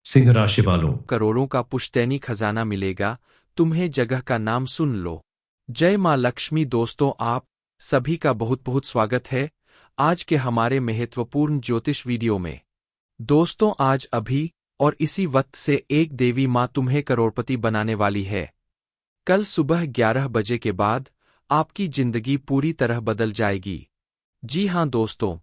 सिंह राशि वालों, करोड़ों का पुश्तैनी खजाना मिलेगा। तुम्हें जगह का नाम सुन लो। जय माँ लक्ष्मी। दोस्तों, आप सभी का बहुत बहुत स्वागत है आज के हमारे महत्वपूर्ण ज्योतिष वीडियो में। दोस्तों, आज अभी और इसी वक्त से एक देवी माँ तुम्हें करोड़पति बनाने वाली है। कल सुबह 11 बजे के बाद आपकी जिंदगी पूरी तरह बदल जाएगी। जी हां दोस्तों,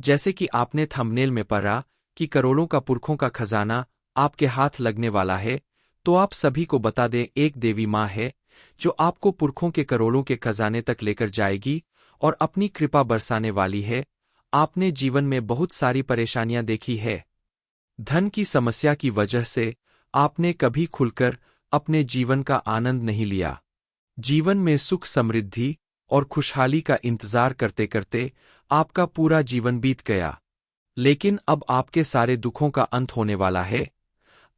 जैसे कि आपने थंबनेल में पढ़ा कि करोड़ों का पुरखों का खजाना आपके हाथ लगने वाला है, तो आप सभी को बता दें, एक देवी माँ है जो आपको पुरखों के करोड़ों के खजाने तक लेकर जाएगी और अपनी कृपा बरसाने वाली है। आपने जीवन में बहुत सारी परेशानियां देखी है। धन की समस्या की वजह से आपने कभी खुलकर अपने जीवन का आनंद नहीं लिया। जीवन में सुख समृद्धि और खुशहाली का इंतजार करते करते आपका पूरा जीवन बीत गया। लेकिन अब आपके सारे दुखों का अंत होने वाला है।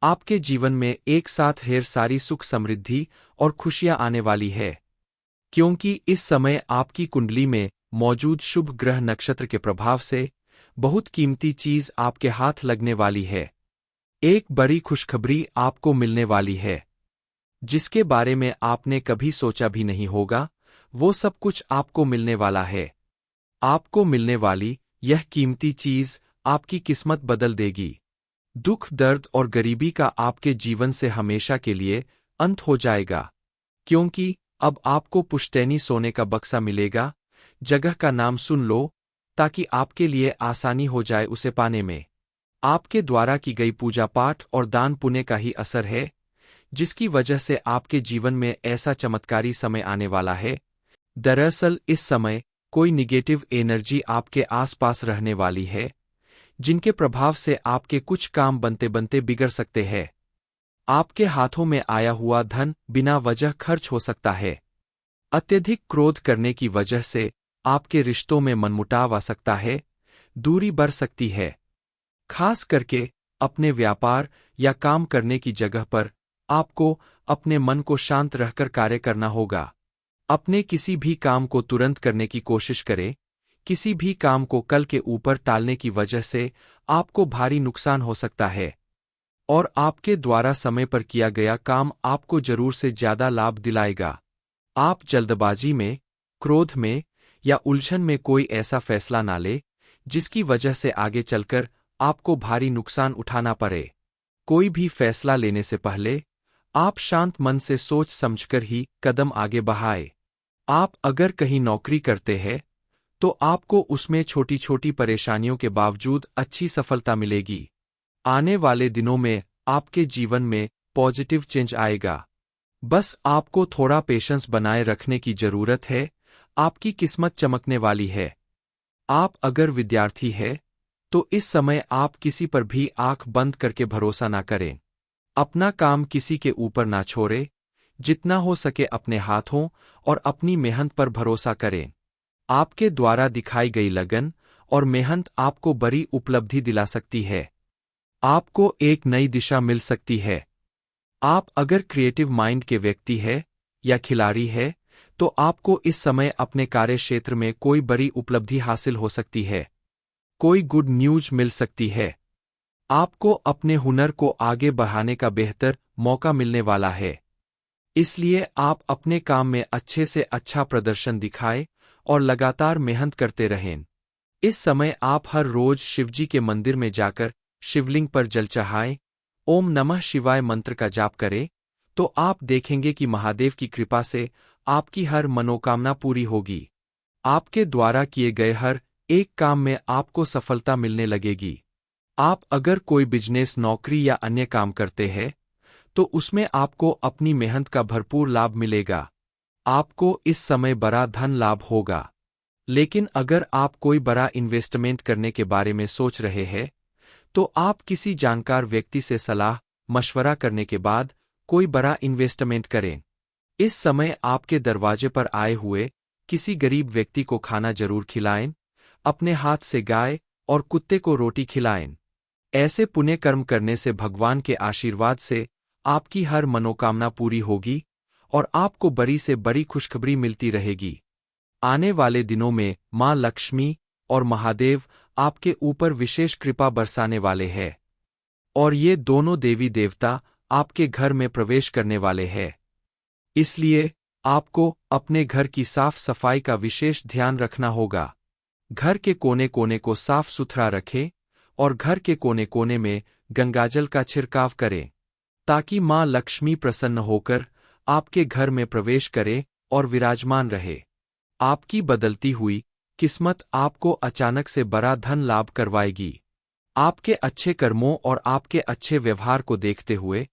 आपके जीवन में एक साथ ढेर सारी सुख समृद्धि और खुशियां आने वाली है, क्योंकि इस समय आपकी कुंडली में मौजूद शुभ ग्रह नक्षत्र के प्रभाव से बहुत कीमती चीज आपके हाथ लगने वाली है। एक बड़ी खुशखबरी आपको मिलने वाली है, जिसके बारे में आपने कभी सोचा भी नहीं होगा। वो सब कुछ आपको मिलने वाला है। आपको मिलने वाली यह कीमती चीज आपकी किस्मत बदल देगी। दुख, दर्द और गरीबी का आपके जीवन से हमेशा के लिए अंत हो जाएगा, क्योंकि अब आपको पुश्तैनी सोने का बक्सा मिलेगा। जगह का नाम सुन लो, ताकि आपके लिए आसानी हो जाए उसे पाने में। आपके द्वारा की गई पूजा पाठ और दान पुण्य का ही असर है, जिसकी वजह से आपके जीवन में ऐसा चमत्कारी समय आने वाला है। दरअसल इस समय कोई निगेटिव एनर्जी आपके आसपास रहने वाली है, जिनके प्रभाव से आपके कुछ काम बनते बनते बिगड़ सकते हैं। आपके हाथों में आया हुआ धन बिना वजह खर्च हो सकता है। अत्यधिक क्रोध करने की वजह से आपके रिश्तों में मनमुटाव आ सकता है, दूरी बढ़ सकती है। खास करके अपने व्यापार या काम करने की जगह पर आपको अपने मन को शांत रहकर कार्य करना होगा। अपने किसी भी काम को तुरंत करने की कोशिश करें। किसी भी काम को कल के ऊपर टालने की वजह से आपको भारी नुकसान हो सकता है, और आपके द्वारा समय पर किया गया काम आपको जरूर से ज्यादा लाभ दिलाएगा। आप जल्दबाजी में, क्रोध में या उलझन में कोई ऐसा फैसला ना ले, जिसकी वजह से आगे चलकर आपको भारी नुकसान उठाना पड़े। कोई भी फैसला लेने से पहले आप शांत मन से सोच समझकर ही कदम आगे बढ़ाएं। आप अगर कहीं नौकरी करते हैं, तो आपको उसमें छोटी छोटी परेशानियों के बावजूद अच्छी सफलता मिलेगी। आने वाले दिनों में आपके जीवन में पॉजिटिव चेंज आएगा। बस आपको थोड़ा पेशेंस बनाए रखने की जरूरत है। आपकी किस्मत चमकने वाली है। आप अगर विद्यार्थी है, तो इस समय आप किसी पर भी आंख बंद करके भरोसा ना करें। अपना काम किसी के ऊपर ना छोड़े। जितना हो सके अपने हाथों और अपनी मेहनत पर भरोसा करें। आपके द्वारा दिखाई गई लगन और मेहनत आपको बड़ी उपलब्धि दिला सकती है। आपको एक नई दिशा मिल सकती है। आप अगर क्रिएटिव माइंड के व्यक्ति है या खिलाड़ी है, तो आपको इस समय अपने कार्य क्षेत्र में कोई बड़ी उपलब्धि हासिल हो सकती है। कोई गुड न्यूज मिल सकती है। आपको अपने हुनर को आगे बढ़ाने का बेहतर मौका मिलने वाला है। इसलिए आप अपने काम में अच्छे से अच्छा प्रदर्शन दिखाएं और लगातार मेहनत करते रहें। इस समय आप हर रोज शिवजी के मंदिर में जाकर शिवलिंग पर जल चढ़ाएं, ओम नमः शिवाय मंत्र का जाप करें, तो आप देखेंगे कि महादेव की कृपा से आपकी हर मनोकामना पूरी होगी। आपके द्वारा किए गए हर एक काम में आपको सफलता मिलने लगेगी। आप अगर कोई बिजनेस, नौकरी या अन्य काम करते हैं, तो उसमें आपको अपनी मेहनत का भरपूर लाभ मिलेगा। आपको इस समय बड़ा धन लाभ होगा। लेकिन अगर आप कोई बड़ा इन्वेस्टमेंट करने के बारे में सोच रहे हैं, तो आप किसी जानकार व्यक्ति से सलाह मशवरा करने के बाद कोई बड़ा इन्वेस्टमेंट करें। इस समय आपके दरवाजे पर आए हुए किसी गरीब व्यक्ति को खाना जरूर खिलाएं। अपने हाथ से गाय और कुत्ते को रोटी खिलाएं। ऐसे पुण्य कर्म करने से भगवान के आशीर्वाद से आपकी हर मनोकामना पूरी होगी और आपको बड़ी से बड़ी खुशखबरी मिलती रहेगी। आने वाले दिनों में मां लक्ष्मी और महादेव आपके ऊपर विशेष कृपा बरसाने वाले हैं। और ये दोनों देवी देवता आपके घर में प्रवेश करने वाले हैं। इसलिए आपको अपने घर की साफ सफाई का विशेष ध्यान रखना होगा। घर के कोने कोने को साफ सुथरा रखें और घर के कोने कोने में गंगाजल का छिड़काव करें, ताकि मां लक्ष्मी प्रसन्न होकर आपके घर में प्रवेश करे और विराजमान रहे। आपकी बदलती हुई किस्मत आपको अचानक से बड़ा धन लाभ करवाएगी। आपके अच्छे कर्मों और आपके अच्छे व्यवहार को देखते हुए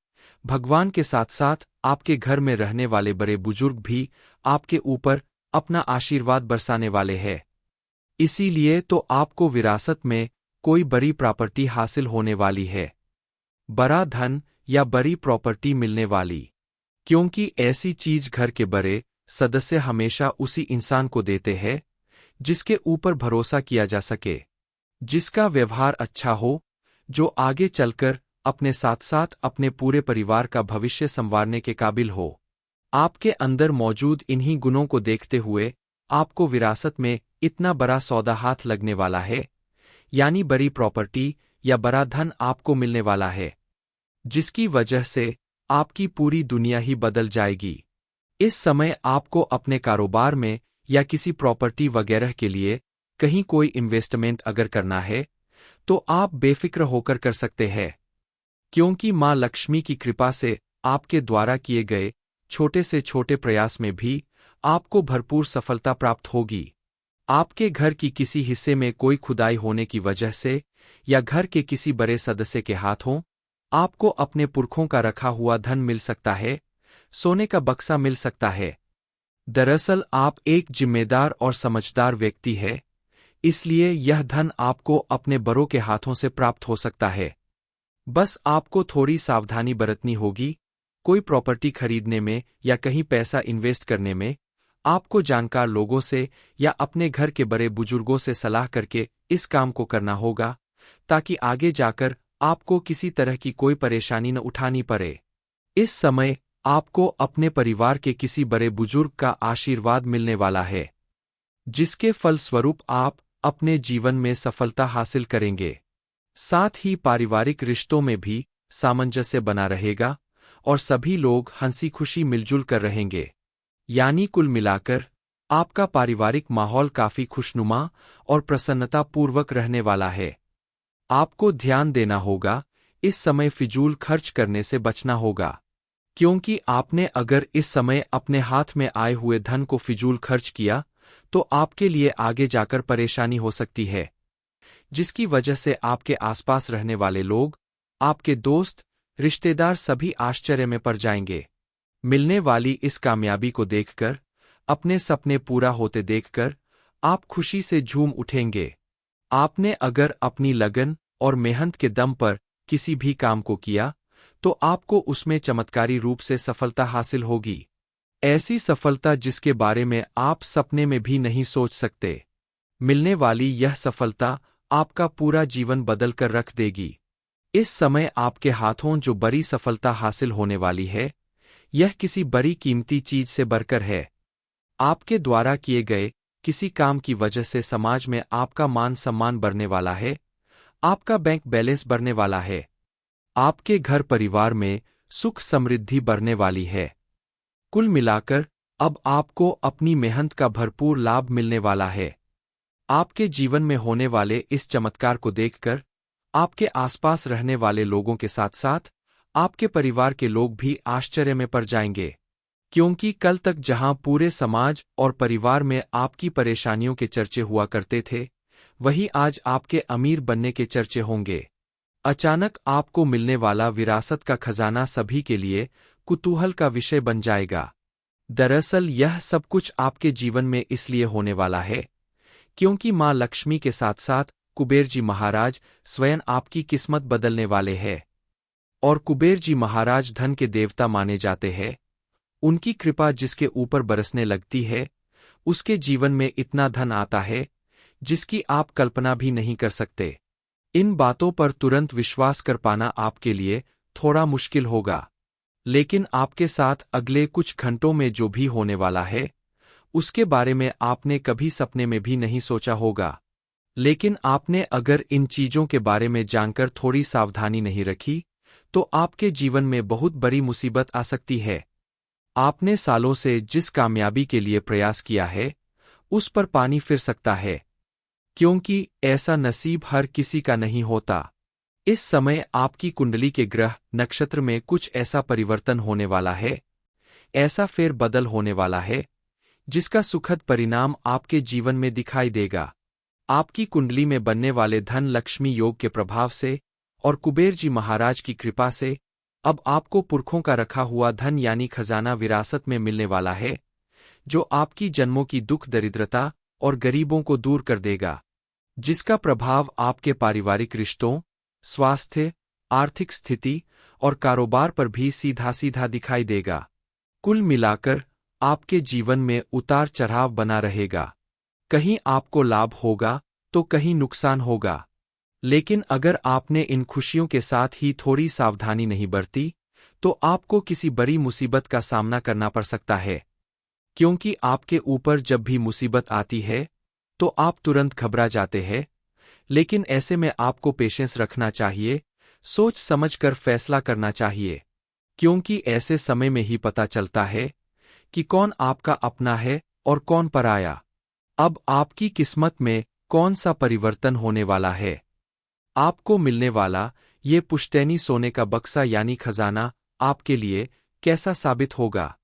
भगवान के साथ साथ आपके घर में रहने वाले बड़े बुजुर्ग भी आपके ऊपर अपना आशीर्वाद बरसाने वाले हैं। इसीलिए तो आपको विरासत में कोई बड़ी प्रॉपर्टी हासिल होने वाली है, बड़ा धन या बड़ी प्रॉपर्टी मिलने वाली। क्योंकि ऐसी चीज घर के बड़े सदस्य हमेशा उसी इंसान को देते हैं जिसके ऊपर भरोसा किया जा सके, जिसका व्यवहार अच्छा हो, जो आगे चलकर अपने साथ साथ अपने पूरे परिवार का भविष्य संवारने के काबिल हो। आपके अंदर मौजूद इन्हीं गुणों को देखते हुए आपको विरासत में इतना बड़ा सौदा हाथ लगने वाला है, यानी बड़ी प्रॉपर्टी या बड़ा धन आपको मिलने वाला है, जिसकी वजह से आपकी पूरी दुनिया ही बदल जाएगी। इस समय आपको अपने कारोबार में या किसी प्रॉपर्टी वगैरह के लिए कहीं कोई इन्वेस्टमेंट अगर करना है तो आप बेफिक्र होकर कर सकते हैं, क्योंकि मां लक्ष्मी की कृपा से आपके द्वारा किए गए छोटे से छोटे प्रयास में भी आपको भरपूर सफलता प्राप्त होगी। आपके घर की किसी हिस्से में कोई खुदाई होने की वजह से या घर के किसी बड़े सदस्य के हाथों आपको अपने पुरखों का रखा हुआ धन मिल सकता है, सोने का बक्सा मिल सकता है। दरअसल आप एक जिम्मेदार और समझदार व्यक्ति है, इसलिए यह धन आपको अपने बड़ों के हाथों से प्राप्त हो सकता है। बस आपको थोड़ी सावधानी बरतनी होगी। कोई प्रॉपर्टी खरीदने में या कहीं पैसा इन्वेस्ट करने में आपको जानकार लोगों से या अपने घर के बड़े बुजुर्गों से सलाह करके इस काम को करना होगा, ताकि आगे जाकर आपको किसी तरह की कोई परेशानी न उठानी पड़े। इस समय आपको अपने परिवार के किसी बड़े बुजुर्ग का आशीर्वाद मिलने वाला है, जिसके फलस्वरूप आप अपने जीवन में सफलता हासिल करेंगे। साथ ही पारिवारिक रिश्तों में भी सामंजस्य बना रहेगा और सभी लोग हंसी खुशी मिलजुल कर रहेंगे। यानी कुल मिलाकर आपका पारिवारिक माहौल काफी खुशनुमा और प्रसन्नतापूर्वक रहने वाला है। आपको ध्यान देना होगा, इस समय फिजूल खर्च करने से बचना होगा, क्योंकि आपने अगर इस समय अपने हाथ में आए हुए धन को फिजूल खर्च किया तो आपके लिए आगे जाकर परेशानी हो सकती है, जिसकी वजह से आपके आसपास रहने वाले लोग, आपके दोस्त, रिश्तेदार सभी आश्चर्य में पड़ जाएंगे। मिलने वाली इस कामयाबी को देखकर, अपने सपने पूरा होते देखकर आप खुशी से झूम उठेंगे। आपने अगर अपनी लगन और मेहनत के दम पर किसी भी काम को किया तो आपको उसमें चमत्कारी रूप से सफलता हासिल होगी, ऐसी सफलता जिसके बारे में आप सपने में भी नहीं सोच सकते। मिलने वाली यह सफलता आपका पूरा जीवन बदल कर रख देगी। इस समय आपके हाथों जो बड़ी सफलता हासिल होने वाली है, यह किसी बड़ी कीमती चीज से बढ़कर है। आपके द्वारा किए गए किसी काम की वजह से समाज में आपका मान सम्मान बढ़ने वाला है, आपका बैंक बैलेंस बढ़ने वाला है, आपके घर परिवार में सुख समृद्धि बढ़ने वाली है। कुल मिलाकर अब आपको अपनी मेहनत का भरपूर लाभ मिलने वाला है। आपके जीवन में होने वाले इस चमत्कार को देखकर आपके आसपास रहने वाले लोगों के साथ साथ आपके परिवार के लोग भी आश्चर्य में पड़ जाएंगे, क्योंकि कल तक जहां पूरे समाज और परिवार में आपकी परेशानियों के चर्चे हुआ करते थे, वहीं आज आपके अमीर बनने के चर्चे होंगे। अचानक आपको मिलने वाला विरासत का खजाना सभी के लिए कुतूहल का विषय बन जाएगा। दरअसल यह सब कुछ आपके जीवन में इसलिए होने वाला है क्योंकि मां लक्ष्मी के साथ साथ कुबेर जी महाराज स्वयं आपकी किस्मत बदलने वाले हैं। और कुबेर जी महाराज धन के देवता माने जाते हैं। उनकी कृपा जिसके ऊपर बरसने लगती है, उसके जीवन में इतना धन आता है जिसकी आप कल्पना भी नहीं कर सकते। इन बातों पर तुरंत विश्वास कर पाना आपके लिए थोड़ा मुश्किल होगा, लेकिन आपके साथ अगले कुछ घंटों में जो भी होने वाला है, उसके बारे में आपने कभी सपने में भी नहीं सोचा होगा। लेकिन आपने अगर इन चीजों के बारे में जानकर थोड़ी सावधानी नहीं रखी, तो आपके जीवन में बहुत बड़ी मुसीबत आ सकती है। आपने सालों से जिस कामयाबी के लिए प्रयास किया है, उस पर पानी फिर सकता है, क्योंकि ऐसा नसीब हर किसी का नहीं होता। इस समय आपकी कुंडली के ग्रह नक्षत्र में कुछ ऐसा परिवर्तन होने वाला है, ऐसा फेरबदल होने वाला है, जिसका सुखद परिणाम आपके जीवन में दिखाई देगा। आपकी कुंडली में बनने वाले धन लक्ष्मी योग के प्रभाव से और कुबेर जी महाराज की कृपा से अब आपको पुरखों का रखा हुआ धन यानी खजाना विरासत में मिलने वाला है, जो आपकी जन्मों की दुख दरिद्रता और गरीबों को दूर कर देगा, जिसका प्रभाव आपके पारिवारिक रिश्तों, स्वास्थ्य, आर्थिक स्थिति और कारोबार पर भी सीधा सीधा दिखाई देगा। कुल मिलाकर आपके जीवन में उतार चढ़ाव बना रहेगा। कहीं आपको लाभ होगा तो कहीं नुकसान होगा। लेकिन अगर आपने इन खुशियों के साथ ही थोड़ी सावधानी नहीं बरती, तो आपको किसी बड़ी मुसीबत का सामना करना पड़ सकता है। क्योंकि आपके ऊपर जब भी मुसीबत आती है, तो आप तुरंत घबरा जाते हैं, लेकिन ऐसे में आपको पेशेंस रखना चाहिए, सोच समझकर फैसला करना चाहिए, क्योंकि ऐसे समय में ही पता चलता है कि कौन आपका अपना है और कौन पराया। अब आपकी किस्मत में कौन सा परिवर्तन होने वाला है? आपको मिलने वाला ये पुश्तैनी सोने का बक्सा यानी खजाना आपके लिए कैसा साबित होगा?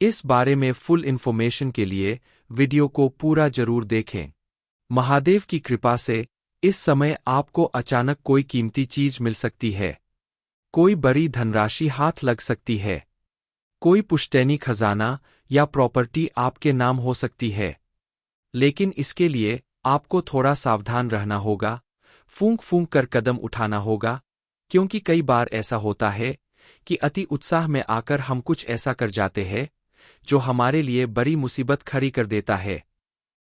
इस बारे में फुल इन्फॉर्मेशन के लिए वीडियो को पूरा जरूर देखें। महादेव की कृपा से इस समय आपको अचानक कोई कीमती चीज मिल सकती है। कोई बड़ी धनराशि हाथ लग सकती है। कोई पुश्तैनी खजाना या प्रॉपर्टी आपके नाम हो सकती है। लेकिन इसके लिए आपको थोड़ा सावधान रहना होगा, फूंक फूंक कर कदम उठाना होगा, क्योंकि कई बार ऐसा होता है कि अति उत्साह में आकर हम कुछ ऐसा कर जाते हैं जो हमारे लिए बड़ी मुसीबत खड़ी कर देता है।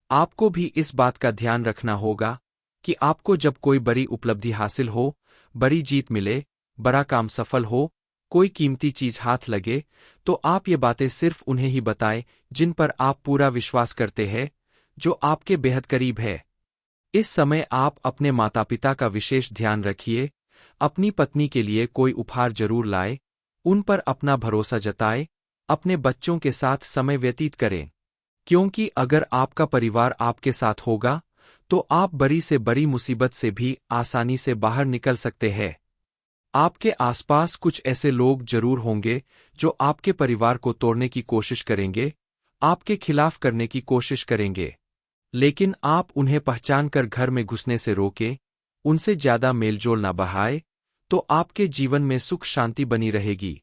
आपको भी इस बात का ध्यान रखना होगा कि आपको जब कोई बड़ी उपलब्धि हासिल हो, बड़ी जीत मिले, बड़ा काम सफल हो, कोई कीमती चीज हाथ लगे, तो आप ये बातें सिर्फ उन्हें ही बताएं जिन पर आप पूरा विश्वास करते हैं, जो आपके बेहद करीब है। इस समय आप अपने माता पिता का विशेष ध्यान रखिए, अपनी पत्नी के लिए कोई उपहार जरूर लाए, उन पर अपना भरोसा जताए, अपने बच्चों के साथ समय व्यतीत करें, क्योंकि अगर आपका परिवार आपके साथ होगा, तो आप बड़ी से बड़ी मुसीबत से भी आसानी से बाहर निकल सकते हैं। आपके आसपास कुछ ऐसे लोग जरूर होंगे जो आपके परिवार को तोड़ने की कोशिश करेंगे, आपके खिलाफ करने की कोशिश करेंगे, लेकिन आप उन्हें पहचानकर घर में घुसने से रोकें, उनसे ज्यादा मेलजोल न बढ़ाए, तो आपके जीवन में सुख शांति बनी रहेगी।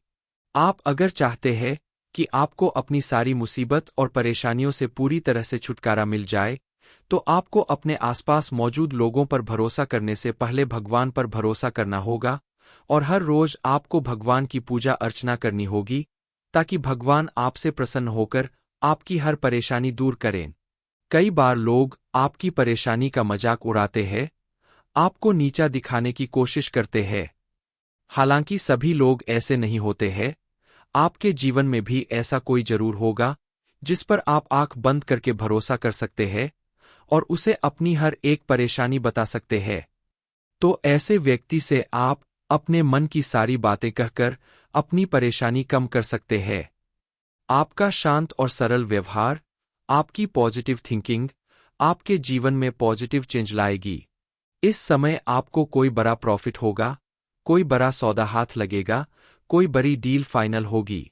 आप अगर चाहते हैं कि आपको अपनी सारी मुसीबत और परेशानियों से पूरी तरह से छुटकारा मिल जाए, तो आपको अपने आसपास मौजूद लोगों पर भरोसा करने से पहले भगवान पर भरोसा करना होगा, और हर रोज आपको भगवान की पूजा अर्चना करनी होगी, ताकि भगवान आपसे प्रसन्न होकर आपकी हर परेशानी दूर करें। कई बार लोग आपकी परेशानी का मजाक उड़ाते हैं, आपको नीचा दिखाने की कोशिश करते हैं। हालांकि सभी लोग ऐसे नहीं होते हैं। आपके जीवन में भी ऐसा कोई जरूर होगा जिस पर आप आंख बंद करके भरोसा कर सकते हैं और उसे अपनी हर एक परेशानी बता सकते हैं। तो ऐसे व्यक्ति से आप अपने मन की सारी बातें कहकर अपनी परेशानी कम कर सकते हैं। आपका शांत और सरल व्यवहार, आपकी पॉजिटिव थिंकिंग आपके जीवन में पॉजिटिव चेंज लाएगी। इस समय आपको कोई बड़ा प्रॉफिट होगा, कोई बड़ा सौदा हाथ लगेगा, कोई बड़ी डील फाइनल होगी।